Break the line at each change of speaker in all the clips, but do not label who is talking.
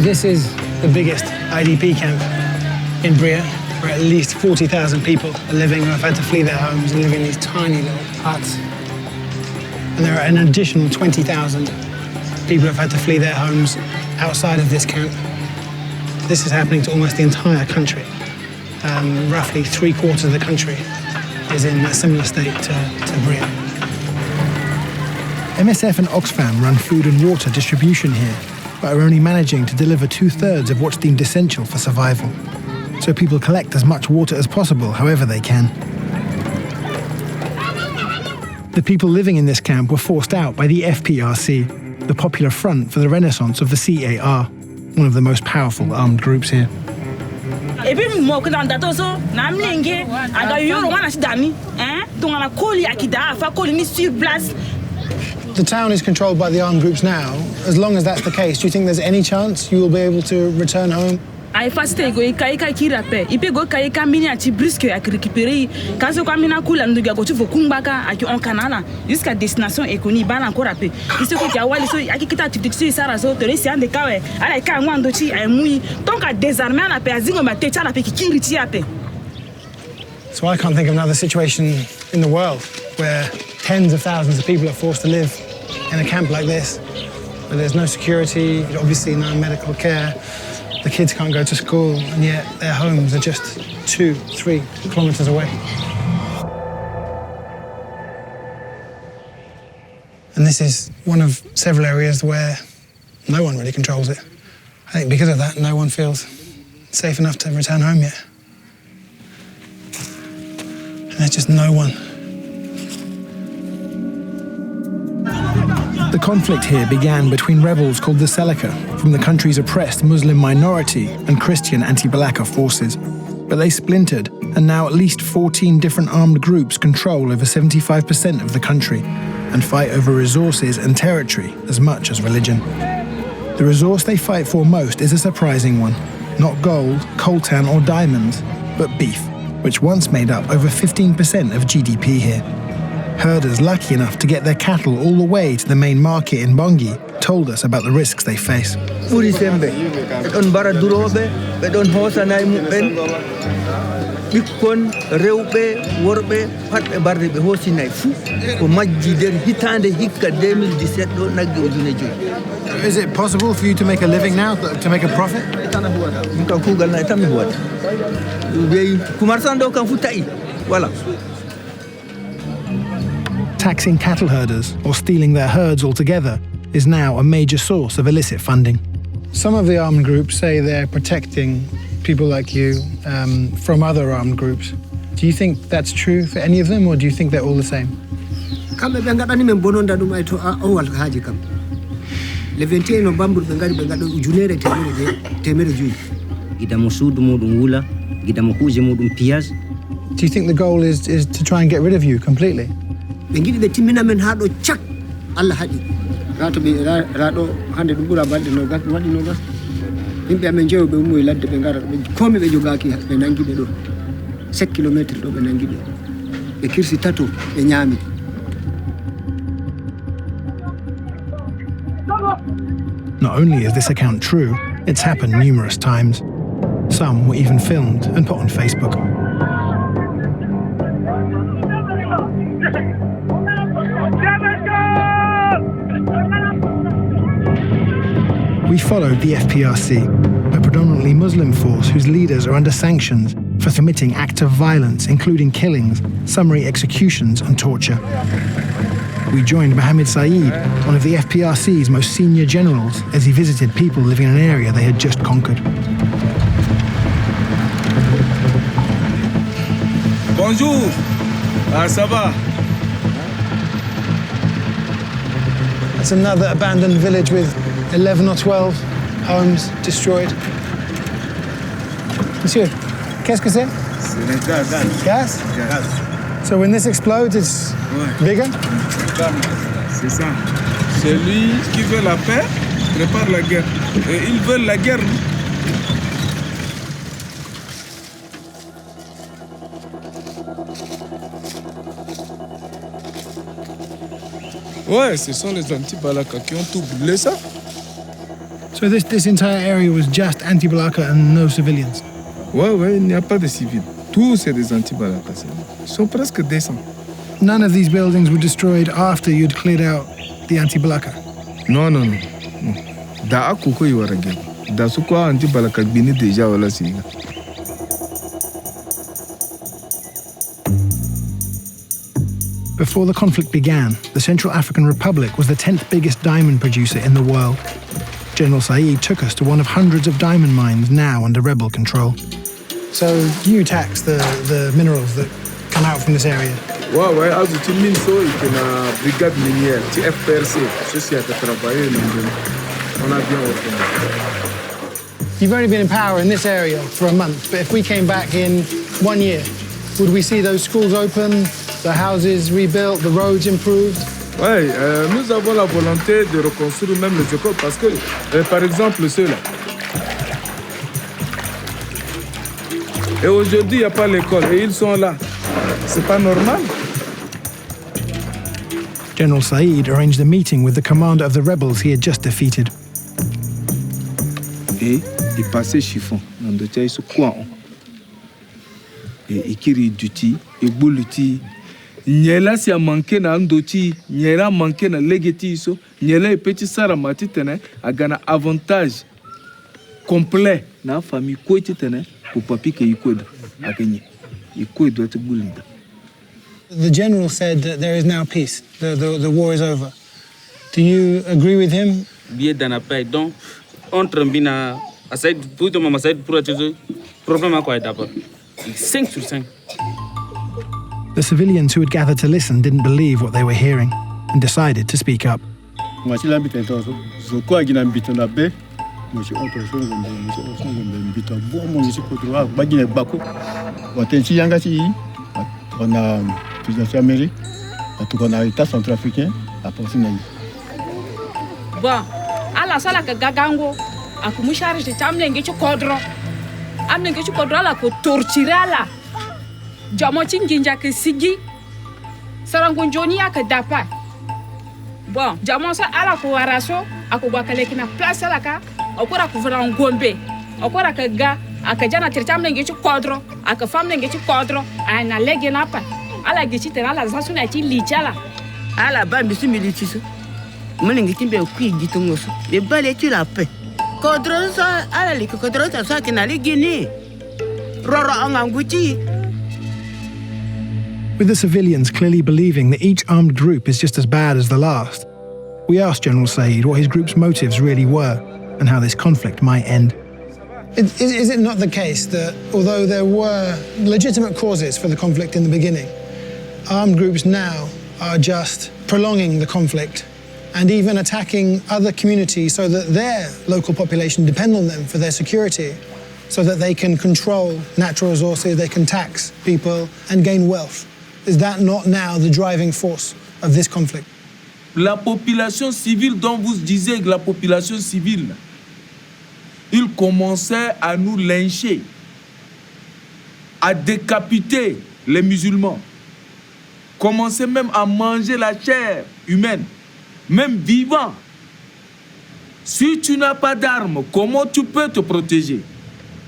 This is the biggest IDP camp in Bria, where at least 40,000 people are living who have had to flee their homes and live in these tiny little huts. And there are an additional 20,000 people who have had to flee their homes outside of this camp. This is happening to almost the entire country. Roughly 3/4 of the country is in a similar state to Bria. MSF and Oxfam run food and water distribution here, but are only managing to deliver 2/3 of what's deemed essential for survival. So people collect as much water as possible, however they can. The people living in this camp were forced out by the FPRC, the Popular Front for the Renaissance of the CAR, one of the most powerful armed groups here. The town is controlled by the armed groups now. As long as that's the case, do you think there's any chance you will be able to return home?
Ai faste go ikaika kirape ipe go kaika minya ti brisque ak récupérer kaso kwa mina kula nduga go tuvo kumbaka ak on kanana jusqu'à destination ekoni bana encore rapé iso ko ja wali so akikita activité sara so to resi ande kawe ala ka ngwando chi ay mui donc a désarmer na pe azingo mate cha na pe kikiri ti ape.
So I can't think of another situation in the world where tens of thousands of people are forced to live in a camp like this, where there's no security, obviously no medical care. The kids can't go to school, and yet their homes are just 2-3 kilometers away. And this is one of several areas where no one really controls it. I think because of that, no one feels safe enough to return home yet. And there's just no one. The conflict here began between rebels called the Seleka from the country's oppressed Muslim minority and Christian anti-Balaka forces. But they splintered, and now at least 14 different armed groups control over 75% of the country and fight over resources and territory as much as religion. The resource they fight for most is a surprising one. Not gold, coltan or diamonds, but beef, which once made up over 15% of GDP here. Herders lucky enough to get their cattle all the way to the main market in Bongi told us about the risks they face. Is it possible for you to make a living now, to make a profit? Taxing cattle herders or stealing their herds altogether is now a major source of illicit funding. Some of the armed groups say they're protecting people like you from other armed groups. Do you think that's true for any of them, or do you think they're all the same? Do you think the goal is to try and get rid of you completely? Not only is this account true, it's happened numerous times. Some were even filmed and put on Facebook. We followed the FPRC, a predominantly Muslim force whose leaders are under sanctions for committing acts of violence, including killings, summary executions and torture. We joined Mohammed Saeed, one of the FPRC's most senior generals, as he visited people living in an area they had just conquered.
Bonjour, ça va?
That's another abandoned village with 11 or 12 homes destroyed. Monsieur, qu'est-ce que c'est?
C'est le gaz.
Gas?
Gaz.
So when this explodes, it's bigger?
C'est ça. Celui qui veut la paix prépare la guerre. Et ils veulent la guerre. Ouais, ce sont les anti-Balaka qui ont tout brûlé ça.
So this entire area was just anti-Balaka and no civilians?
Ouais, il n'y a pas de civils. Tous c'est des anti-Balaka. Ils sont presque 200.
None of these buildings were destroyed after you'd cleared out the anti-Balaka?
Non. Da akoko yi warage. Da su kwa anti-Balaka bini deja wala siga.
Before the conflict began, the Central African Republic was the 10th biggest diamond producer in the world. General Said took us to one of hundreds of diamond mines now under rebel control. So you tax the minerals that come out from this area?
Ouais, as tu mines ça, il y a une brigade minière, FPRC, ceci a travaillé, on a bien organisé.
You've only been in power in this area for a month, but if we came back in 1 year, would we see those schools open, the houses rebuilt, the roads improved?
Oui, nous avons la volonté de reconstruire même les écoles parce que, par exemple, ceux-là. Et aujourd'hui, il n'y a pas l'école et ils sont là. C'est pas normal.
General Said arranged a meeting with the commander of the rebels he had just defeated.
Et il passait chiffon. Dans le tient, il se croit. Et il kiri duty, il bouluti. Nyela si a manqué na andoti, nyela manqué na legeti iso, nyela petit sara matitene a gana avantage complet na famille ko titene pour papi ke ikoda a gagné. Ikoda te bulinda.
The general said that there is now peace. The war is over. Do you agree with him?
Bien dans la paix. Donc, on trembina à cette pour tout moment cette pour attirer problème à quoi d'abord. 5 sur 5.
The civilians who had gathered to listen didn't believe what they were hearing and decided to speak up.
Bon, ala sala ka gagango akumusharje tamlenge chukodro. Amlenge chukodro la ko torturala. Jamo chinginja ke sigi. Sarangonjoni aka dapa. Bon, jamo sa ala ko waraso akugwa kaleki na place la ka okora ku vra ngombe. Okora ka ga akajana tritamlenge chukodro, aka famlenge chukodro, ana lege na pa. Ala gichi terala zasu na chi lichala.
Ala ba bisu militiso. Mlingi timbe ku gitongoso. Le balé tu la paix. Kodro sa ala li kodro sa kina ligini. Roro anganguchi.
With the civilians clearly believing that each armed group is just as bad as the last, we asked General Said what his group's motives really were and how this conflict might end. Is it not the case that although there were legitimate causes for the conflict in the beginning, armed groups now are just prolonging the conflict and even attacking other communities so that their local population depend on them for their security, so that they can control natural resources, they can tax people and gain wealth? Is that not now the driving force of this conflict?
La population civile dont vous disiez que la population civile, ils commençaient à nous lyncher, à décapiter les musulmans, commençaient même à manger la chair humaine, même vivant. Si tu n'as pas d'armes, comment tu peux te protéger?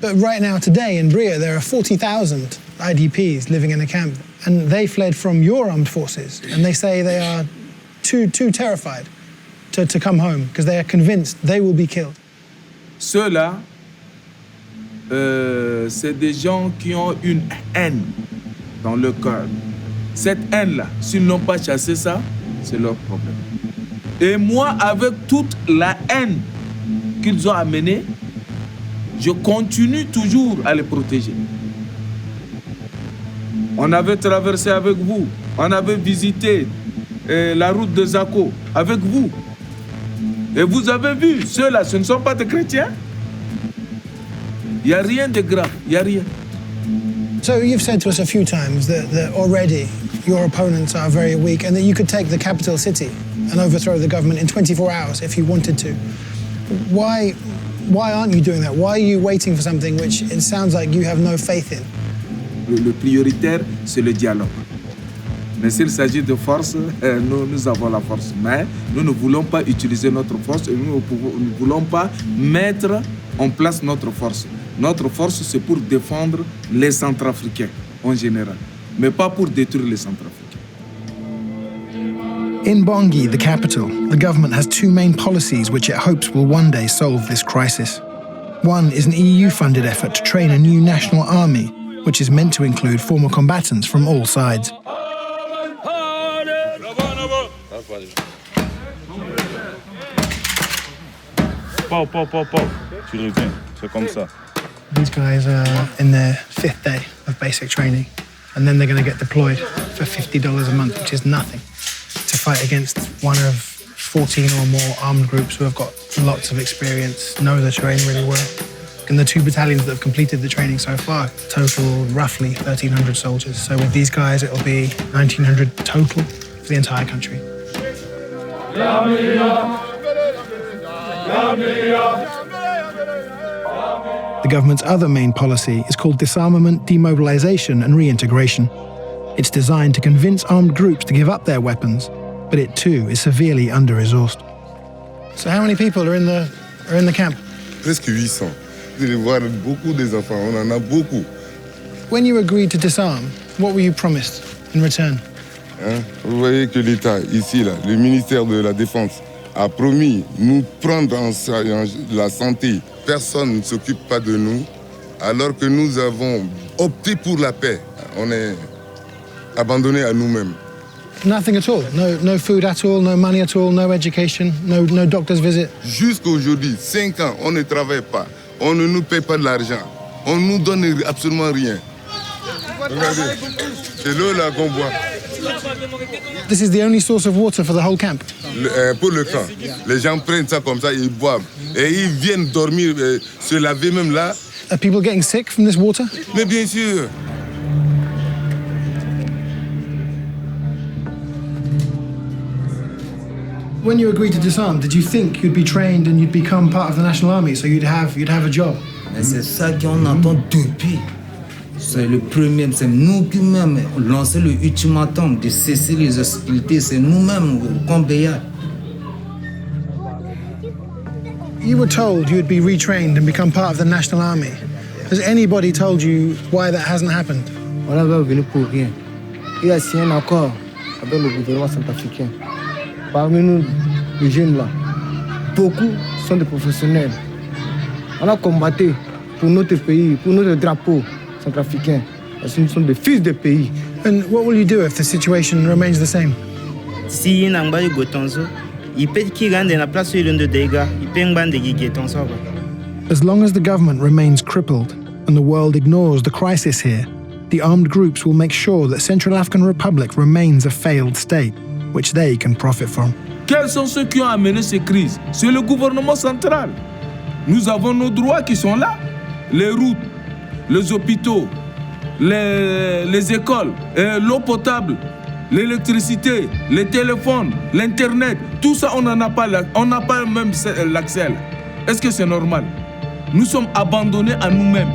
But right now, today in Bria, there are 40,000 IDPs living in a camp, and they fled from your armed forces, and they say they are too terrified to come home because they are convinced they will be killed.
Ceux-là, c'est des gens qui ont une haine dans le cœur. Cette haine-là, s'ils n'ont pas chassé ça, c'est leur problème. Et moi, avec toute la haine qu'ils ont amenée, je continue toujours à les protéger. On avait traversé avec vous, on avait visité la route de Zako avec vous. Et vous avez vu, ceux-là, ce ne sont pas des chrétiens. Il n'y a rien de grave, il n'y a rien.
So you've said to us a few times that already your opponents are very weak and that you could take the capital city and overthrow the government in 24 hours if you wanted to. Why aren't you doing that? Why are you waiting for something which it sounds like you have no faith in?
Le prioritaire, c'est le dialogue. Mais s'il s'agit de force, nous avons la force. Mais nous ne voulons pas utiliser notre force et nous ne voulons pas mettre en place notre force. Notre force, c'est pour défendre les Centrafricains en général, mais pas pour détruire les Centrafricains.
In Bangui, the capital, the government has two main policies which it hopes will one day solve this crisis. One is an EU-funded effort to train a new national army, which is meant to include former combatants from all sides.
Tu retiens, c'est comme ça.
These guys are in their 5th day of basic training, and then they're going to get deployed for $50 a month, which is nothing, to fight against one of 14 or more armed groups who have got lots of experience, know the terrain really well. And the 2 battalions that have completed the training so far total roughly 1,300 soldiers. So with these guys, it'll be 1,900 total for the entire country. The government's other main policy is called disarmament, demobilization, and reintegration. It's designed to convince armed groups to give up their weapons, but it too is severely under-resourced. So how many people are in the camp?
Presque 800. Vous allez voir beaucoup des enfants, on en a beaucoup.
When you agreed to disarm, what were you promised in return?
Vous voyez que l'État, ici, là, le ministère de la Défense, a promis nous prendre en la santé. Personne ne s'occupe pas de nous, alors que nous avons opté pour la paix. On est abandonnés à nous-mêmes.
Nothing at all? No food at all, no money at all, no education, no doctor's visit?
Jusqu'à aujourd'hui, 5 ans, on ne travaille pas. On ne nous paie pas de l'argent. On ne nous donne absolument rien. Regardez, c'est l'eau là qu'on boit.
This is the only source of water for the whole camp?
Pour le camp. Les gens prennent ça comme ça, ils boivent. Et ils viennent dormir, se laver même là.
Are people getting sick from this water?
Mais bien sûr.
When you agreed to disarm, did you think you'd be trained and you'd become part of the National Army, so you'd have a job?
Mais c'est ça qu'on entend depuis. C'est le premier, c'est nous qui même lancer le ultimatum de cesser les hostilités, c'est nous-mêmes qu'on paye.
You were told you'd be retrained and become part of the National Army. Has anybody told you why that hasn't happened?
On n'est venu pour rien. Il y a signé un accord avec le gouvernement centrafricain. Parmi nous, les jeunes là, beaucoup sont des professionnels. On a combattu pour notre pays, pour notre drapeau centrafricain. Parce que nous sommes des fils de pays.
And what will you do if the situation remains the same?
Si il n'a pas de gotonzo, il peut qu'il gagne la place sur l'un de dégâts, il peut gagner des gotonzo.
As long as the government remains crippled and the world ignores the crisis here, the armed groups will make sure that Central African Republic remains a failed state, which they can profit from.
Quels sont ceux qui ont amené ces crises? C'est le gouvernement central. Nous avons nos droits qui sont là. Les routes, les hôpitaux, les écoles, l'eau potable, l'électricité, les téléphones, l'Internet, tout ça, on n'en a pas, on n'a pas même l'accès là. Est-ce que c'est normal? Nous sommes abandonnés à nous-mêmes.